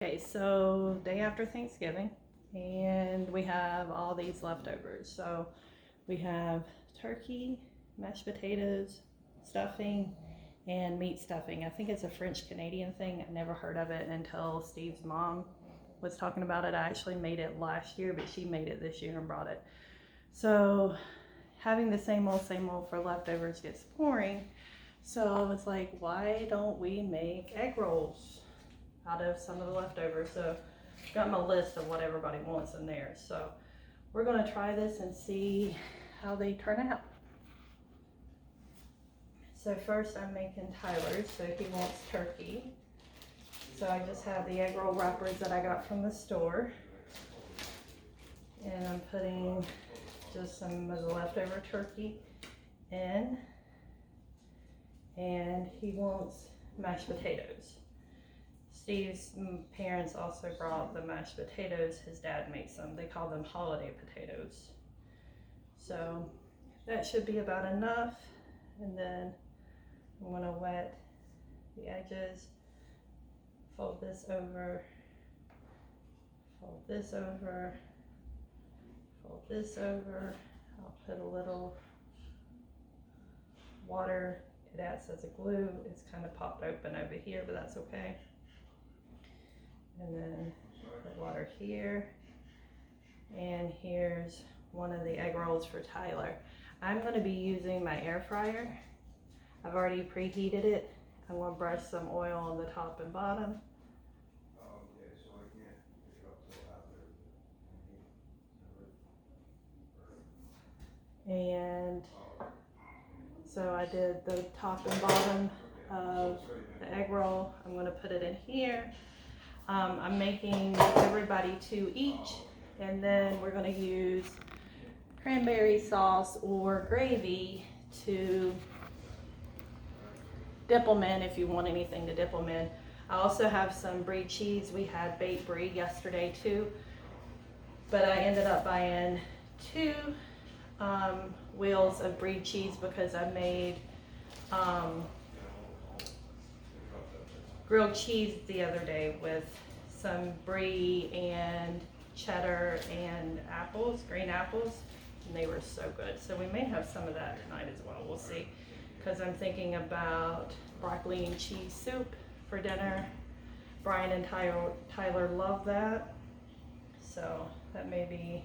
Okay, so day after Thanksgiving, and we have all these leftovers. So we have turkey, mashed potatoes, stuffing, and meat stuffing. I think it's a French Canadian thing. I never heard of it until Steve's mom was talking about it. I actually made it last year, but she made it this year and brought it. So having the same old for leftovers gets boring. So I was like, why don't we make egg rolls out of some of the leftovers? So got my list of what everybody wants in there. So we're gonna try this and see how they turn out. So first I'm making Tyler's, so he wants turkey. So I just have the egg roll wrappers that I got from the store. And I'm putting just some of the leftover turkey in. And he wants mashed potatoes. Steve's parents also brought the mashed potatoes. His dad makes them. They call them holiday potatoes. So that should be about enough. And then I'm gonna wet the edges, fold this over, fold this over, fold this over. I'll put a little water. It acts as a glue. It's kind of popped open over here, but that's okay. And then the water here. And here's one of the egg rolls for Tyler. I'm going to be using my air fryer. I've already preheated it. I'm going to brush some oil on the top and bottom. And so I did the top and bottom of the egg roll. I'm going to put it in here. I'm making everybody 2 each, and then we're going to use cranberry sauce or gravy to dip them in if you want anything to dip them in. I also have some brie cheese. We had baked brie yesterday too, but I ended up buying 2 wheels of brie cheese because I made grilled cheese the other day with some brie and cheddar and apples, green apples, and they were so good. So we may have some of that tonight as well. We'll see, because I'm thinking about broccoli and cheese soup for dinner. Brian and Tyler love that, so that may be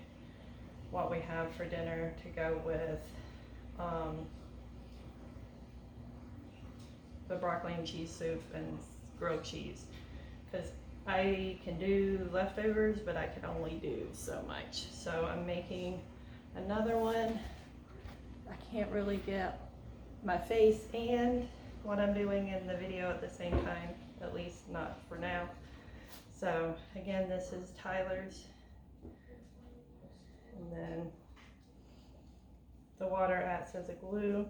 what we have for dinner to go with the broccoli and cheese soup and grilled cheese, because I can do leftovers, but I can only do so much. So I'm making another one. I can't really get my face and what I'm doing in the video at the same time, at least not for now. So again, this is Tyler's, and then the water acts as a glue,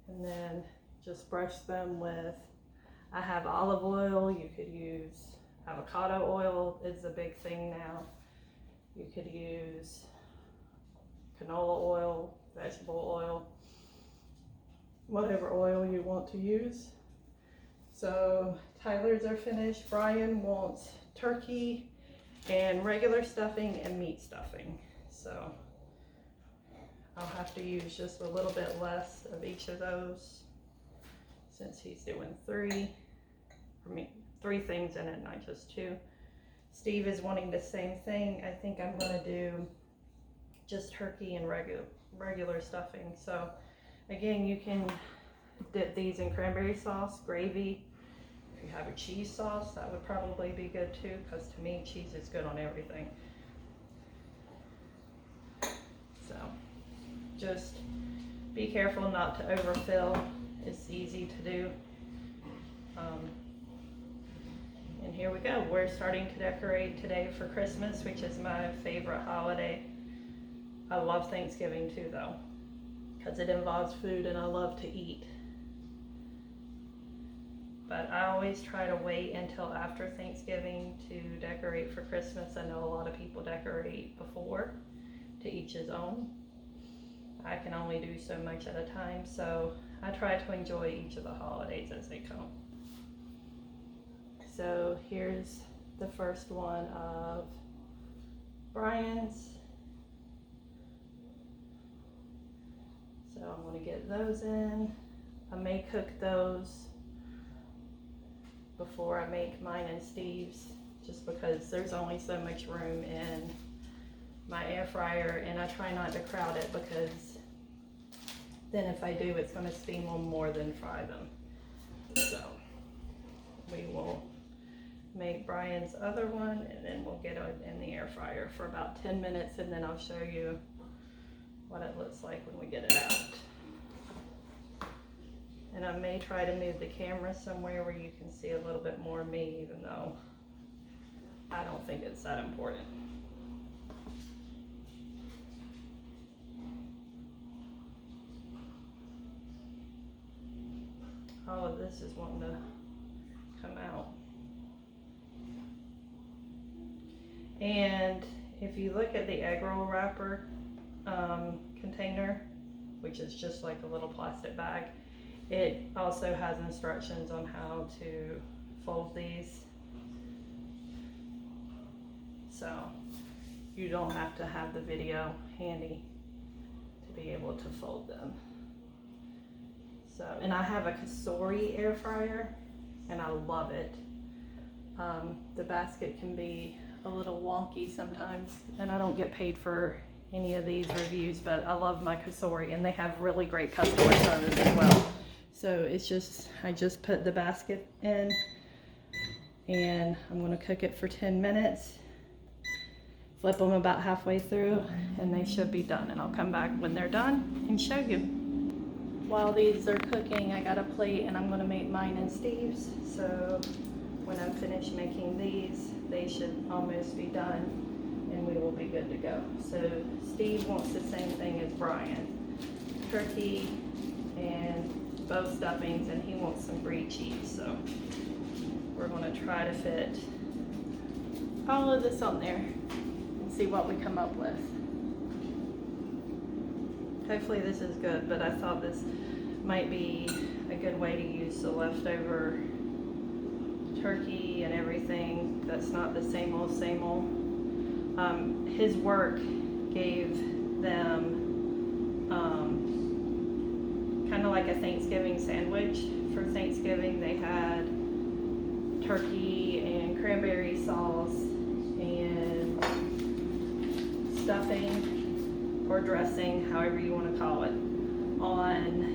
and then just brush them with, I have olive oil. You could use avocado oil, is a big thing now. You could use canola oil, vegetable oil, whatever oil you want to use. So Tyler's are finished. Brian wants turkey and regular stuffing and meat stuffing. So I'll have to use just a little bit less of each of those, since he's doing 3 things in it, not just 2. Steve is wanting the same thing. I think I'm going to do just turkey and regular stuffing. So again, you can dip these in cranberry sauce, gravy. If you have a cheese sauce, that would probably be good too, because to me, cheese is good on everything. So just be careful not to overfill. It's easy to do. And here we go. We're starting to decorate today for Christmas, which is my favorite holiday. I love Thanksgiving too, though, because it involves food and I love to eat. But I always try to wait until after Thanksgiving to decorate for Christmas. I know a lot of people decorate before, to each his own. I can only do so much at a time, so I try to enjoy each of the holidays as they come. So here's the first one of Brian's. So I'm going to get those in. I may cook those before I make mine and Steve's, just because there's only so much room in my air fryer, and I try not to crowd it, because then if I do, it's going to steam them more than fry them. So we will make Brian's other one, and then we'll get it in the air fryer for about 10 minutes, and then I'll show you what it looks like when we get it out. And I may try to move the camera somewhere where you can see a little bit more of me, even though I don't think it's that important. All of this is wanting to come out. And if you look at the egg roll wrapper container, which is just like a little plastic bag, it also has instructions on how to fold these. So you don't have to have the video handy to be able to fold them. So, and I have a Kasori air fryer, and I love it. The basket can be a little wonky sometimes, and I don't get paid for any of these reviews, but I love my Kasori, and they have really great customer service as well. So it's just, I just put the basket in, and I'm going to cook it for 10 minutes. Flip them about halfway through, and they should be done, and I'll come back when they're done and show you. While these are cooking, I got a plate, and I'm going to make mine and Steve's. So when I'm finished making these, they should almost be done, and we will be good to go. So Steve wants the same thing as Brian, turkey and both stuffings, and he wants some brie cheese. So we're going to try to fit all of this on there and see what we come up with. Hopefully this is good, but I thought this might be a good way to use the leftover turkey and everything that's not the same old, same old. His work gave them kind of like a Thanksgiving sandwich. For Thanksgiving, they had turkey and cranberry sauce and stuffing or dressing, however you want to call it, on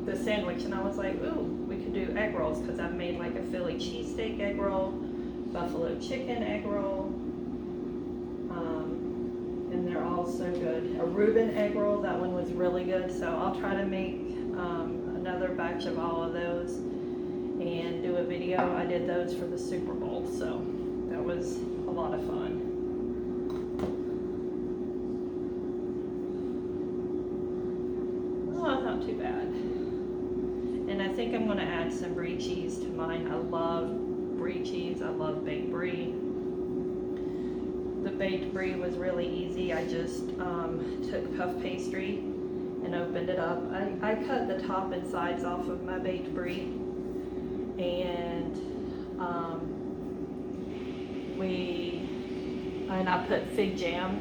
the sandwich. And I was like, ooh, we could do egg rolls, because I've made like a Philly cheesesteak egg roll, buffalo chicken egg roll, and they're all so good. A Reuben egg roll, that one was really good. So I'll try to make another batch of all of those and do a video. I did those for the Super Bowl, so that was a lot of fun. Oh, not too bad. And I think I'm going to add some brie cheese to mine. I love brie cheese. I love baked brie. The baked brie was really easy. I just took puff pastry and opened it up. I cut the top and sides off of my baked brie, and I put fig jam.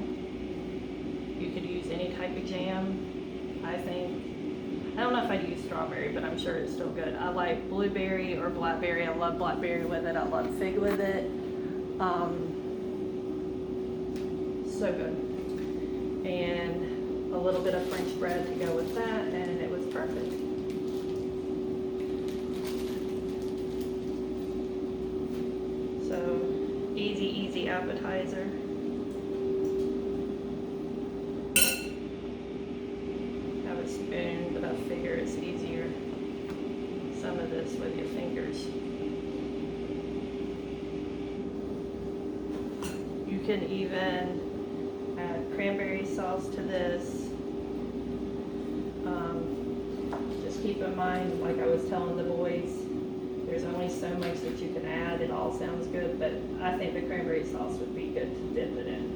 You could use any type of jam, I think. I don't know if I'd use strawberry, but I'm sure it's still good. I like blueberry or blackberry. I love blackberry with it. I love fig with it. So good. And a little bit of French bread to go with that, and it was perfect. So easy appetizer. Have a spoon, but I figure it's easier some of this with your fingers. You can even add cranberry sauce to this. Just keep in mind, like I was telling the boys, there's only so much that you can add. It all sounds good, but I think the cranberry sauce would be good to dip it in,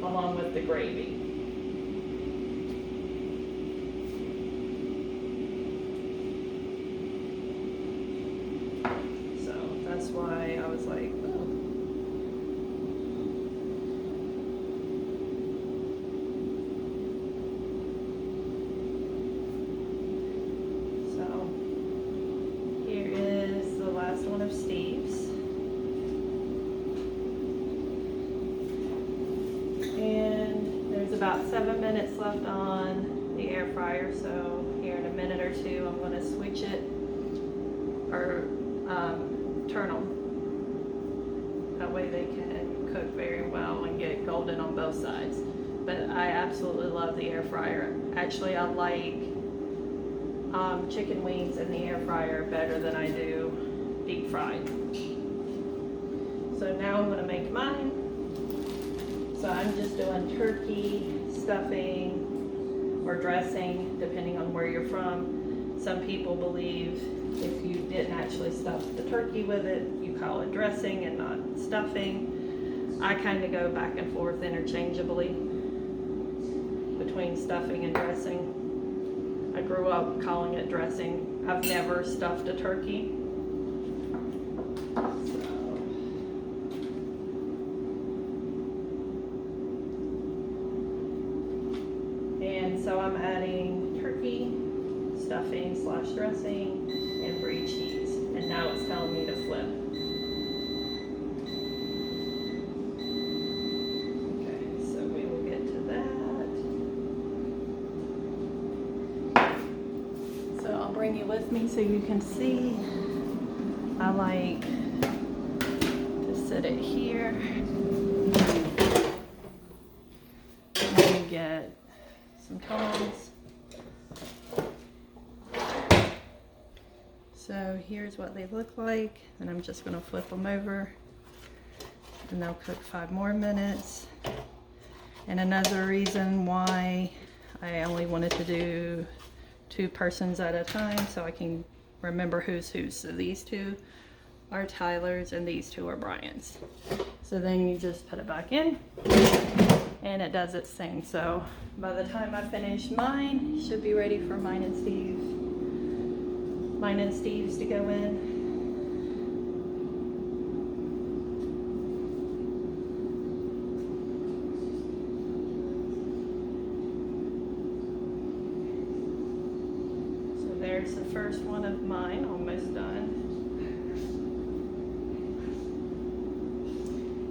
along with the gravy. like. So here is the last one of Steve's. And there's about 7 minutes left on the air fryer, so here in a minute or two I'm going to switch it or turn them. That way they can cook very well and get golden on both sides. But I absolutely love the air fryer. Actually, I like chicken wings in the air fryer better than I do deep fried. So now I'm going to make mine. So I'm just doing turkey, stuffing, or dressing, depending on where you're from. Some people believe if you didn't actually stuff the turkey with it, you call it dressing and not stuffing. I kind of go back and forth interchangeably between stuffing and dressing. I grew up calling it dressing. I've never stuffed a turkey. So I'm adding turkey, stuffing / dressing, and brie cheese. And now it's telling me to flip. Okay, so we will get to that. So I'll bring you with me so you can see. I like to sit it here. And then get some tongs. So here's what they look like, and I'm just going to flip them over and they'll cook 5 more minutes. And another reason why I only wanted to do 2 persons at a time so I can remember who's who. So these 2 are Tyler's and these 2 are Brian's. So then you just put it back in and it does its thing. So by the time I finish mine, it should be ready for mine and Steve's to go in. So there's the first one of mine, almost done.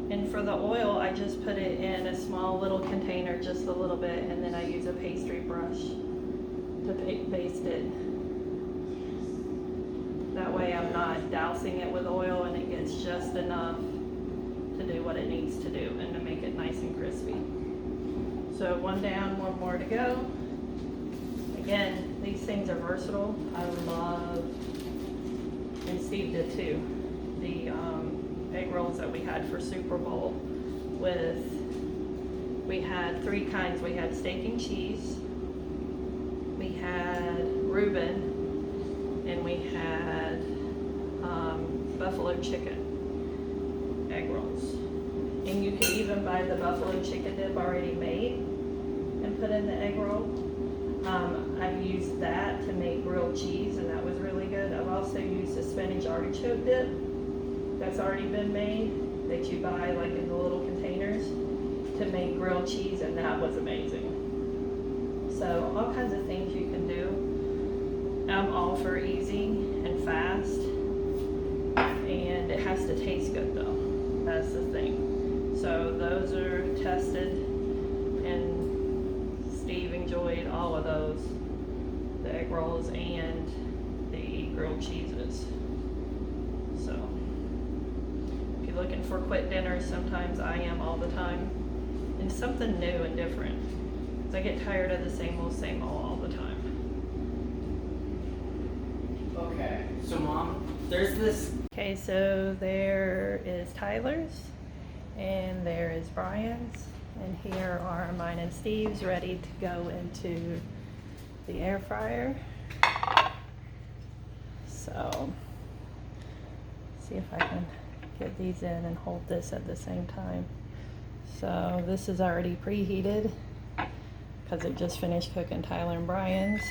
And for the oil, I just put it in a small little container, just a little bit, and then I use a pastry brush to baste it. That way I'm not dousing it with oil and it gets just enough to do what it needs to do and to make it nice and crispy. So 1 down, 1 more to go. Again, these things are versatile. I love, and Steve did too, the egg rolls that we had for Super Bowl we had 3 kinds. We had steak and cheese, we had Reuben, and we had buffalo chicken egg rolls. And you could even buy the buffalo chicken dip already made and put in the egg roll. I've used that to make grilled cheese, and that was really good. I've also used a spinach artichoke dip that's already been made that you buy like in the little containers to make grilled cheese, and that was amazing. So all kinds of things you can do. I'm all for easy and fast, and it has to taste good though. That's the thing. So those are tested, and Steve enjoyed all of those, the egg rolls and the grilled cheeses. So if you're looking for quick dinners, sometimes I am all the time, and something new and different. I get tired of the same old all the time. Okay, so Mom, there's this. Okay, so there is Tyler's, and there is Brian's, and here are mine and Steve's ready to go into the air fryer. So, see if I can get these in and hold this at the same time. So this is already preheated because it just finished cooking Tyler and Brian's.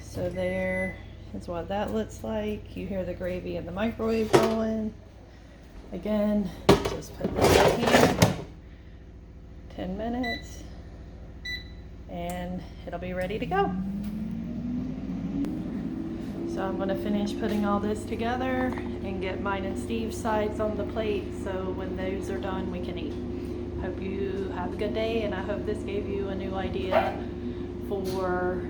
So there is what that looks like. You hear the gravy in the microwave rolling. Again, just put this in here, 10 minutes, and it'll be ready to go. So I'm gonna finish putting all this together and get mine and Steve's sides on the plate, so when those are done, we can eat. Hope you have a good day, and I hope this gave you a new idea for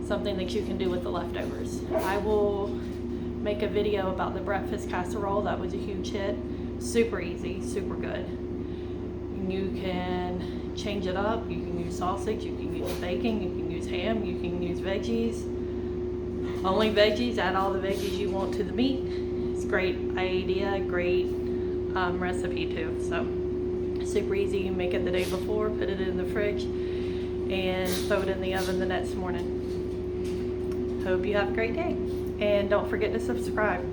something that you can do with the leftovers. I will make a video about the breakfast casserole. That was a huge hit. Super easy, super good. You can change it up. You can use sausage, you can use bacon, you can use ham, you can use veggies. Only veggies, add all the veggies you want to the meat. It's a great idea, great recipe too. So super easy. You make it the day before, put it in the fridge, and throw it in the oven the next morning. Hope you have a great day, and don't forget to subscribe.